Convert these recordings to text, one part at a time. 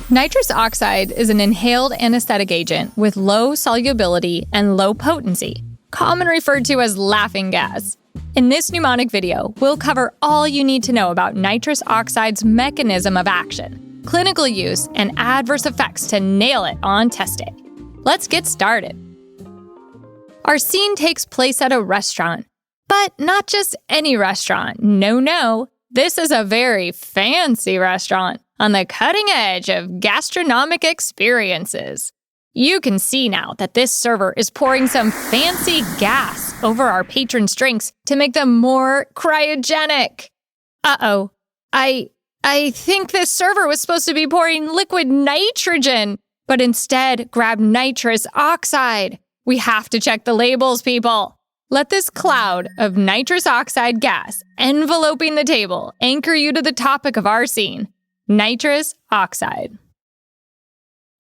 Nitrous oxide is an inhaled anesthetic agent with low solubility and low potency, commonly referred to as laughing gas. In this mnemonic video, we'll cover all you need to know about nitrous oxide's mechanism of action, clinical use, and adverse effects to nail it on test day. Let's get started. Our scene takes place at a restaurant, but not just any restaurant. No. This is a very fancy restaurant on the cutting edge of gastronomic experiences. You can see now that this server is pouring some fancy gas over our patrons' drinks to make them more cryogenic. Uh-oh. I think this server was supposed to be pouring liquid nitrogen, but instead grabbed nitrous oxide. We have to check the labels, people. Let this cloud of nitrous oxide gas enveloping the table anchor you to the topic of our scene, nitrous oxide.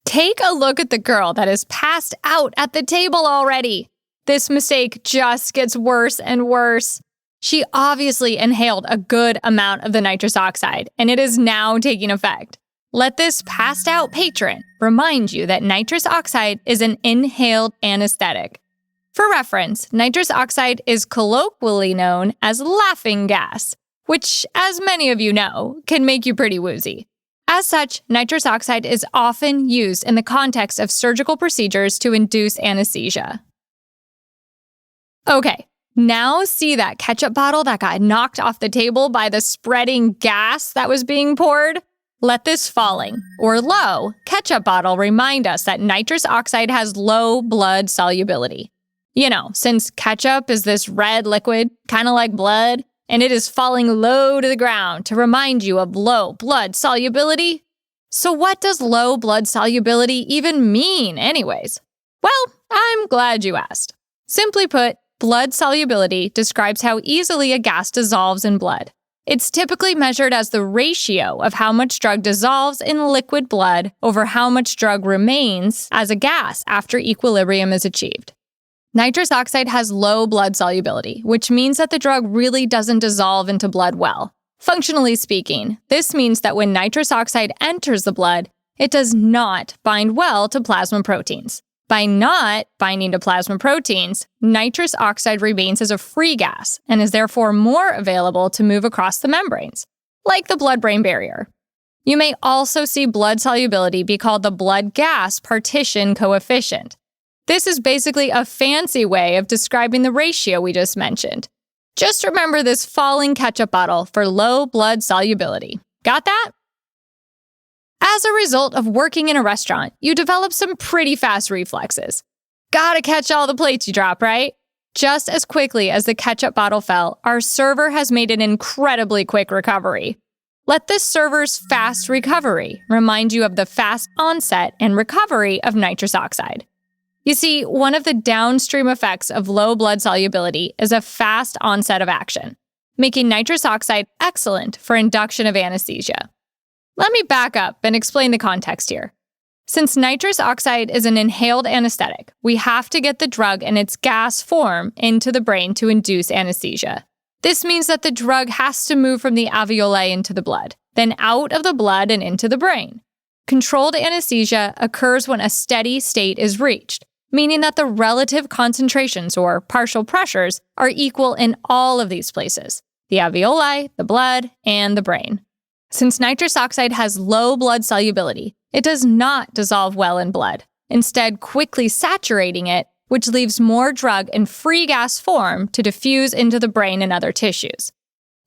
Take a look at the girl that is passed out at the table already. This mistake just gets worse and worse. She obviously inhaled a good amount of the nitrous oxide, and it is now taking effect. Let this passed out patron remind you that nitrous oxide is an inhaled anesthetic. For reference, nitrous oxide is colloquially known as laughing gas, which, as many of you know, can make you pretty woozy. As such, nitrous oxide is often used in the context of surgical procedures to induce anesthesia. Okay, now see that ketchup bottle that got knocked off the table by the spreading gas that was being poured? Let this falling, or low, ketchup bottle remind us that nitrous oxide has low blood solubility. You know, since ketchup is this red liquid, kind of like blood, and it is falling low to the ground to remind you of low blood solubility. So what does low blood solubility even mean anyways? Well, I'm glad you asked. Simply put, blood solubility describes how easily a gas dissolves in blood. It's typically measured as the ratio of how much drug dissolves in liquid blood over how much drug remains as a gas after equilibrium is achieved. Nitrous oxide has low blood solubility, which means that the drug really doesn't dissolve into blood well. Functionally speaking, this means that when nitrous oxide enters the blood, it does not bind well to plasma proteins. By not binding to plasma proteins, nitrous oxide remains as a free gas and is therefore more available to move across the membranes, like the blood-brain barrier. You may also see blood solubility be called the blood-gas partition coefficient. This is basically a fancy way of describing the ratio we just mentioned. Just remember this falling ketchup bottle for low blood solubility. Got that? As a result of working in a restaurant, you develop some pretty fast reflexes. Gotta catch all the plates you drop, right? Just as quickly as the ketchup bottle fell, our server has made an incredibly quick recovery. Let this server's fast recovery remind you of the fast onset and recovery of nitrous oxide. You see, one of the downstream effects of low blood solubility is a fast onset of action, making nitrous oxide excellent for induction of anesthesia. Let me back up and explain the context here. Since nitrous oxide is an inhaled anesthetic, we have to get the drug in its gas form into the brain to induce anesthesia. This means that the drug has to move from the alveoli into the blood, then out of the blood and into the brain. Controlled anesthesia occurs when a steady state is reached, meaning that the relative concentrations or partial pressures are equal in all of these places, the alveoli, the blood, and the brain. Since nitrous oxide has low blood solubility, it does not dissolve well in blood, instead quickly saturating it, which leaves more drug in free gas form to diffuse into the brain and other tissues.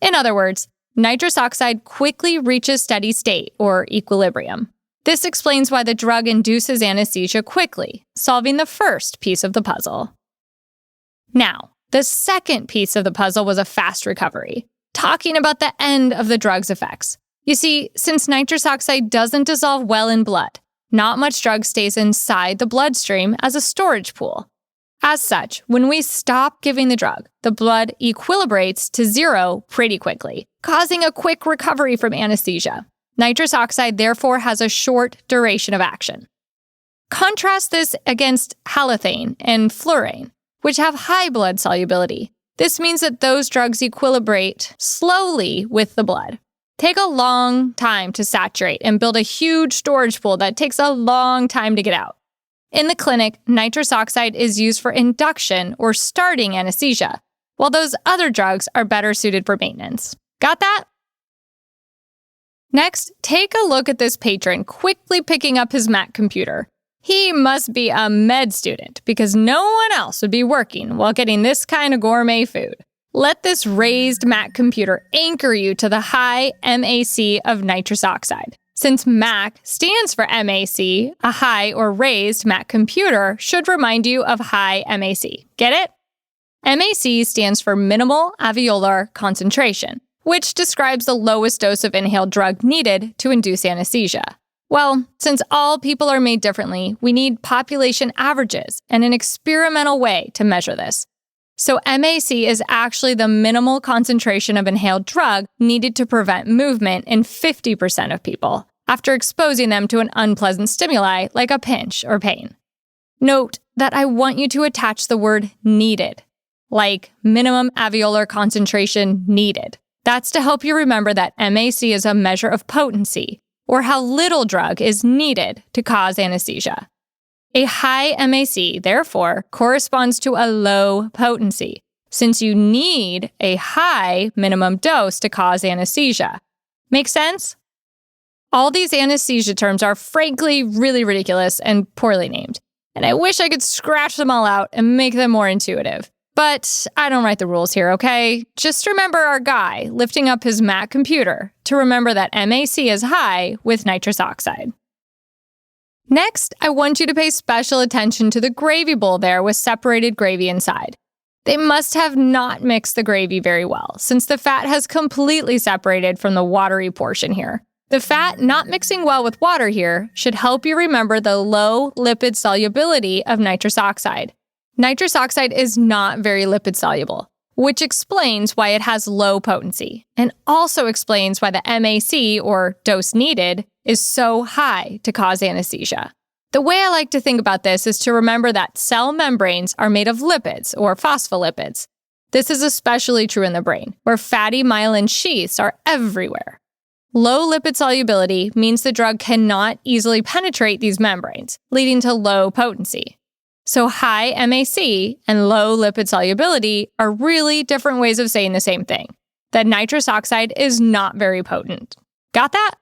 In other words, nitrous oxide quickly reaches steady state or equilibrium. This explains why the drug induces anesthesia quickly, solving the first piece of the puzzle. Now, the second piece of the puzzle was a fast recovery, talking about the end of the drug's effects. You see, since nitrous oxide doesn't dissolve well in blood, not much drug stays inside the bloodstream as a storage pool. As such, when we stop giving the drug, the blood equilibrates to zero pretty quickly, causing a quick recovery from anesthesia. Nitrous oxide therefore has a short duration of action. Contrast this against halothane and fluorane, which have high blood solubility. This means that those drugs equilibrate slowly with the blood. take a long time to saturate and build a huge storage pool that takes a long time to get out. In the clinic, nitrous oxide is used for induction or starting anesthesia, while those other drugs are better suited for maintenance. Got that? Next, take a look at this patron quickly picking up his Mac computer. He must be a med student because no one else would be working while getting this kind of gourmet food. Let this raised Mac computer anchor you to the high MAC of nitrous oxide. Since MAC stands for MAC, a high or raised Mac computer should remind you of high MAC. Get it? MAC stands for minimal alveolar concentration, which describes the lowest dose of inhaled drug needed to induce anesthesia. Well, since all people are made differently, we need population averages and an experimental way to measure this. So MAC is actually the minimal concentration of inhaled drug needed to prevent movement in 50% of people after exposing them to an unpleasant stimuli like a pinch or pain. Note that I want you to attach the word needed, like minimum alveolar concentration needed. That's to help you remember that MAC is a measure of potency, or how little drug is needed to cause anesthesia. A high MAC, therefore, corresponds to a low potency, since you need a high minimum dose to cause anesthesia. Make sense? All these anesthesia terms are frankly really ridiculous and poorly named, and I wish I could scratch them all out and make them more intuitive. But I don't write the rules here, okay? Just remember our guy lifting up his Mac computer to remember that MAC is high with nitrous oxide. Next, I want you to pay special attention to the gravy bowl there with separated gravy inside. They must have not mixed the gravy very well, since the fat has completely separated from the watery portion here. The fat not mixing well with water here should help you remember the low lipid solubility of nitrous oxide. Nitrous oxide is not very lipid soluble, which explains why it has low potency, and also explains why the MAC, or dose needed, is so high to cause anesthesia. The way I like to think about this is to remember that cell membranes are made of lipids, or phospholipids. This is especially true in the brain, where fatty myelin sheaths are everywhere. Low lipid solubility means the drug cannot easily penetrate these membranes, leading to low potency. So high MAC and low lipid solubility are really different ways of saying the same thing, that nitrous oxide is not very potent. Got that?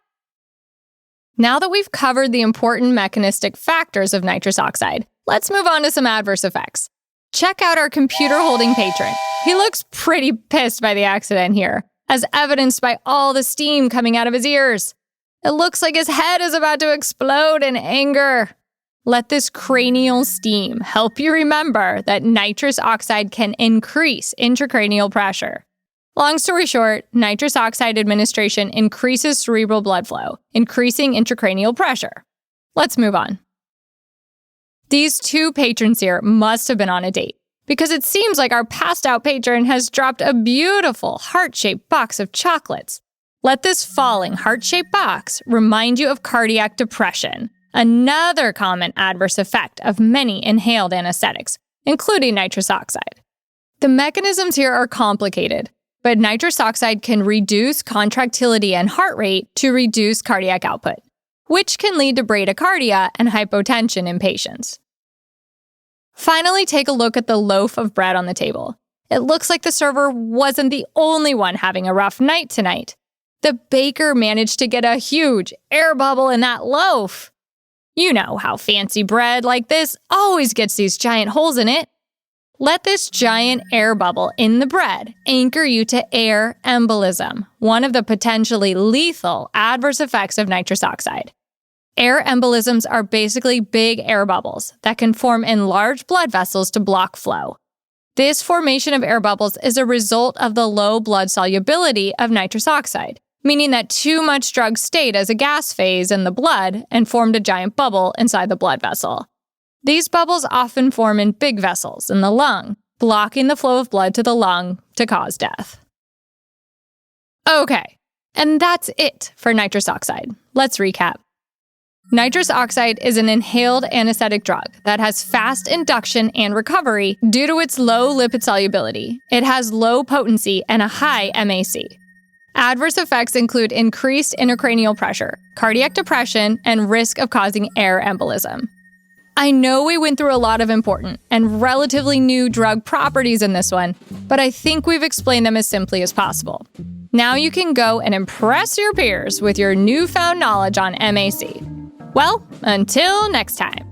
Now that we've covered the important mechanistic factors of nitrous oxide, let's move on to some adverse effects. Check out our computer-holding patron. He looks pretty pissed by the accident here, as evidenced by all the steam coming out of his ears. It looks like his head is about to explode in anger. Let this cranial steam help you remember that nitrous oxide can increase intracranial pressure. Long story short, nitrous oxide administration increases cerebral blood flow, increasing intracranial pressure. Let's move on. These two patrons here must have been on a date, because it seems like our passed out patron has dropped a beautiful heart-shaped box of chocolates. Let this falling heart-shaped box remind you of cardiac depression, another common adverse effect of many inhaled anesthetics, including nitrous oxide. The mechanisms here are complicated, but nitrous oxide can reduce contractility and heart rate to reduce cardiac output, which can lead to bradycardia and hypotension in patients. Finally, take a look at the loaf of bread on the table. It looks like the server wasn't the only one having a rough night tonight. The baker managed to get a huge air bubble in that loaf. You know how fancy bread like this always gets these giant holes in it. Let this giant air bubble in the bread anchor you to air embolism, one of the potentially lethal adverse effects of nitrous oxide. Air embolisms are basically big air bubbles that can form in large blood vessels to block flow. This formation of air bubbles is a result of the low blood solubility of nitrous oxide, meaning that too much drug stayed as a gas phase in the blood and formed a giant bubble inside the blood vessel. These bubbles often form in big vessels in the lung, blocking the flow of blood to the lung to cause death. Okay, and that's it for nitrous oxide. Let's recap. Nitrous oxide is an inhaled anesthetic drug that has fast induction and recovery due to its low lipid solubility. It has low potency and a high MAC. Adverse effects include increased intracranial pressure, cardiac depression, and risk of causing air embolism. I know we went through a lot of important and relatively new drug properties in this one, but I think we've explained them as simply as possible. Now you can go and impress your peers with your newfound knowledge on MAC. Well, until next time.